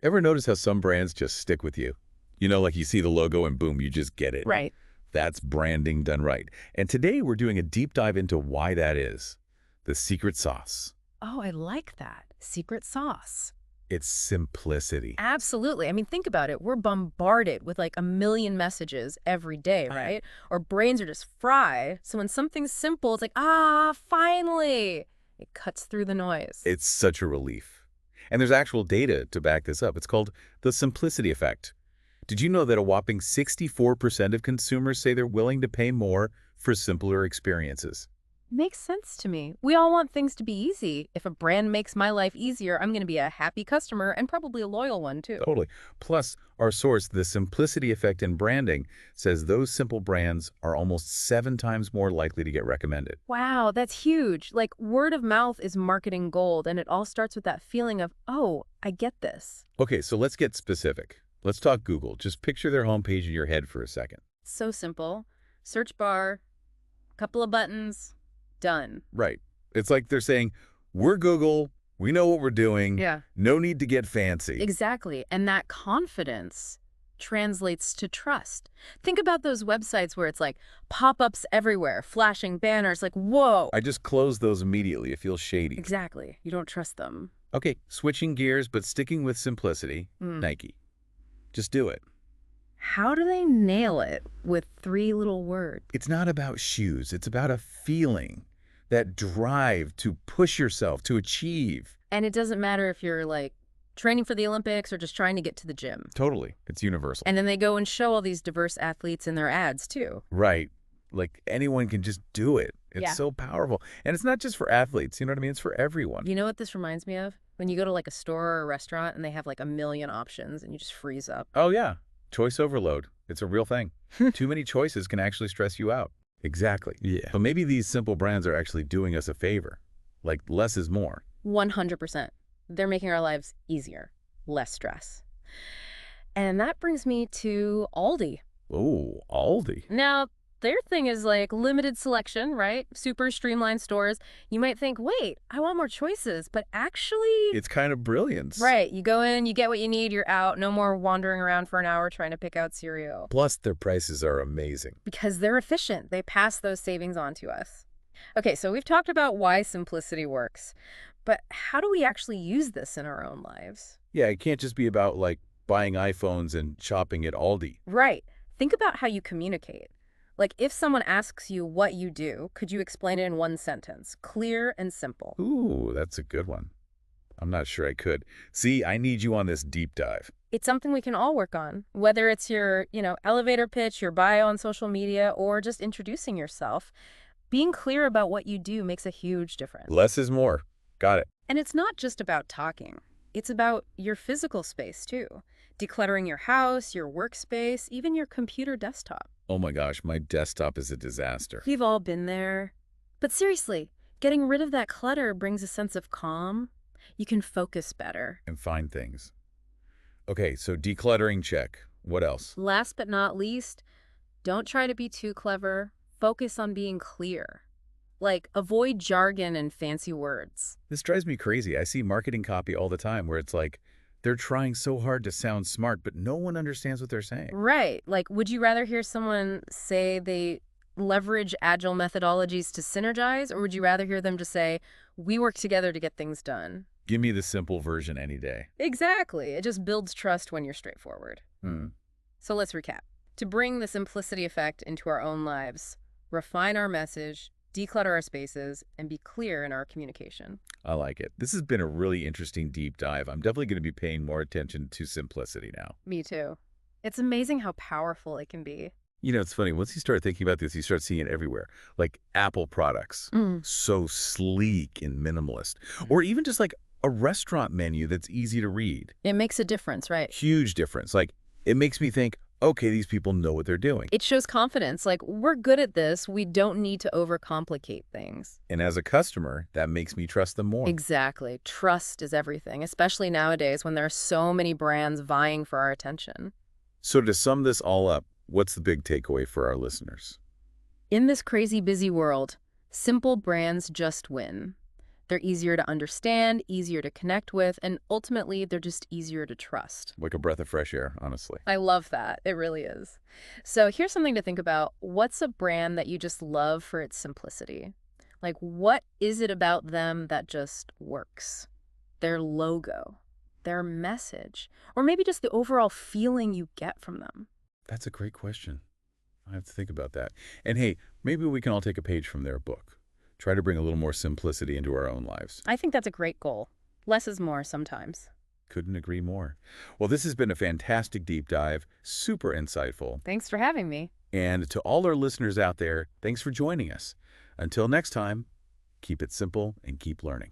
Ever notice how some brands just stick with you? Like you see the logo and boom, you just get it. Right. That's branding done right. And today we're doing a deep dive into why that is. The secret sauce. Oh, I like that. Secret sauce. It's simplicity. Absolutely. I mean, think about it. We're bombarded with like a million messages every day, right? Our brains are just fried. So when something's simple, it's like, finally. It cuts through the noise. It's such a relief. And there's actual data to back this up. It's called the simplicity effect. Did you know that a whopping 64% of consumers say they're willing to pay more for simpler experiences? Makes sense to me. We all want things to be easy. If a brand makes my life easier, I'm going to be a happy customer and probably a loyal one too. Totally. Plus, our source, the simplicity effect in branding, says those simple brands are almost 7 times more likely to get recommended. Wow, that's huge. Like word of mouth is marketing gold, and it all starts with that feeling of, oh, I get this. Okay, so let's get specific. Let's talk Google. Just picture their homepage in your head for a second. So simple. Search bar, couple of buttons, done. Right. It's like they're saying, we're Google, we know what we're doing, Yeah. no need to get fancy. Exactly. And that confidence translates to trust. Think about those websites where it's like pop-ups everywhere, flashing banners, like, whoa. I just close those immediately. It feels shady. Exactly. You don't trust them. Okay, switching gears, but sticking with simplicity, Nike. Just do it. How do they nail it with 3 little words? It's not about shoes. It's about a feeling, that drive to push yourself, to achieve. And it doesn't matter if you're like training for the Olympics or just trying to get to the gym. Totally. It's universal. And then they go and show all these diverse athletes in their ads too. Right. Like anyone can just do it. It's Yeah. so powerful. And it's not just for athletes. You know what I mean? It's for everyone. You know what this reminds me of? When you go to like a store or a restaurant and they have like a million options and you just freeze up. Oh, yeah. Choice overload. It's a real thing. Too many choices can actually stress you out. Exactly. Yeah. But maybe these simple brands are actually doing us a favor. Like less is more. 100%. They're making our lives easier, less stress. And that brings me to Aldi. Oh, Aldi. Now, their thing is like limited selection, right? Super streamlined stores. You might think, wait, I want more choices, but actually... It's kind of brilliance. Right, you go in, you get what you need, you're out. No more wandering around for an hour trying to pick out cereal. Plus, their prices are amazing. Because they're efficient. They pass those savings on to us. Okay, so we've talked about why simplicity works, but how do we actually use this in our own lives? Yeah, it can't just be about, like, buying iPhones and shopping at Aldi. Right. Think about how you communicate. Like, if someone asks you what you do, could you explain it in one sentence? Clear and simple. Ooh, that's a good one. I'm not sure I could. See, I need you on this deep dive. It's something we can all work on, whether it's your, elevator pitch, your bio on social media, or just introducing yourself. Being clear about what you do makes a huge difference. Less is more. Got it. And it's not just about talking. It's about your physical space, too. Decluttering your house, your workspace, even your computer desktop. Oh my gosh, my desktop is a disaster. We've all been there. But seriously, getting rid of that clutter brings a sense of calm. You can focus better. And find things. Okay, so decluttering, check. What else? Last but not least, don't try to be too clever. Focus on being clear. Like, avoid jargon and fancy words. This drives me crazy. I see marketing copy all the time where it's like, they're trying so hard to sound smart, but no one understands what they're saying. Right. Like, would you rather hear someone say they leverage agile methodologies to synergize, or would you rather hear them just say, we work together to get things done? Give me the simple version any day. Exactly. It just builds trust when you're straightforward. So let's recap. To bring the simplicity effect into our own lives, refine our message, declutter our spaces, and be clear in our communication. I like it. This has been a really interesting deep dive. I'm definitely going to be paying more attention to simplicity now. Me too. It's amazing how powerful it can be. It's funny. Once you start thinking about this, you start seeing it everywhere. Like Apple products, so sleek and minimalist. Or even just like a restaurant menu that's easy to read. It makes a difference, right? Huge difference. Like, it makes me think, okay, these people know what they're doing. It shows confidence. Like, we're good at this. We don't need to overcomplicate things. And as a customer, that makes me trust them more. Exactly. Trust is everything, especially nowadays when there are so many brands vying for our attention. So to sum this all up, what's the big takeaway for our listeners? In this crazy busy world, simple brands just win. They're easier to understand, easier to connect with, and ultimately, they're just easier to trust. Like a breath of fresh air, honestly. I love that. It really is. So here's something to think about. What's a brand that you just love for its simplicity? Like, what is it about them that just works? Their logo, their message, or maybe just the overall feeling you get from them? That's a great question. I have to think about that. And hey, maybe we can all take a page from their book. Try to bring a little more simplicity into our own lives. I think that's a great goal. Less is more sometimes. Couldn't agree more. Well, this has been a fantastic deep dive, super insightful. Thanks for having me. And to all our listeners out there, thanks for joining us. Until next time, keep it simple and keep learning.